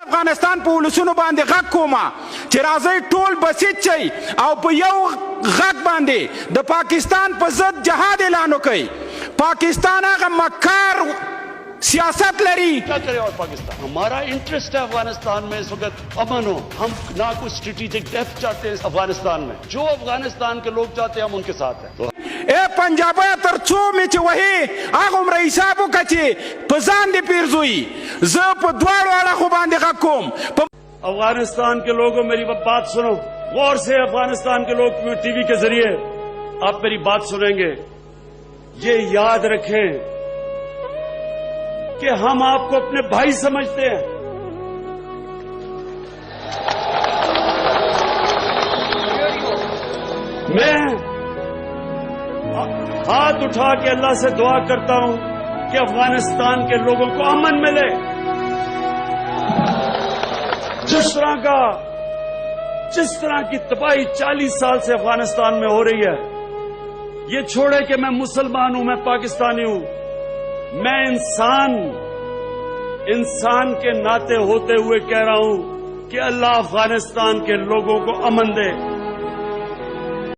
افغانستان په ولسونو باندې غږ کومه چې راځي ټول بسیط شي او په یو غږ باندې د پاکستان په ضد جهاد اعلان وکړي. پاکستان هغه مکار सियासत लड़ी क्या करे और पाकिस्तान हमारा इंटरेस्ट है अफगानिस्तान में इस वक्त अमन हो. हम ना कोई स्ट्रेटेजिक डेप्थ चाहते हैं अफगानिस्तान में. जो अफगानिस्तान के लोग चाहते हैं हम उनके साथ हैं. ए पंजाबा तरचो में च वही आगम रईसाबो कचे पजान दे पिरजुई ज प द्वार वाला को बांधे का कोम. अफगानिस्तान के लोगों मेरी बात सुनो गौर से. अफगानिस्तान के लोग टीवी के जरिए आप मेरी बात सुनेंगे. ये याद रखें कि हम आपको अपने भाई समझते हैं. मैं हाथ उठा के अल्लाह से दुआ करता हूं कि अफगानिस्तान के लोगों को अमन मिले. जिस तरह की तबाही 40 साल से अफगानिस्तान में हो रही है. ये छोड़े कि मैं मुसलमान हूं, मैं पाकिस्तानी हूं. मैं इंसान के नाते होते हुए कह रहा हूं कि अल्लाह अफगानिस्तान के लोगों को अमन दे.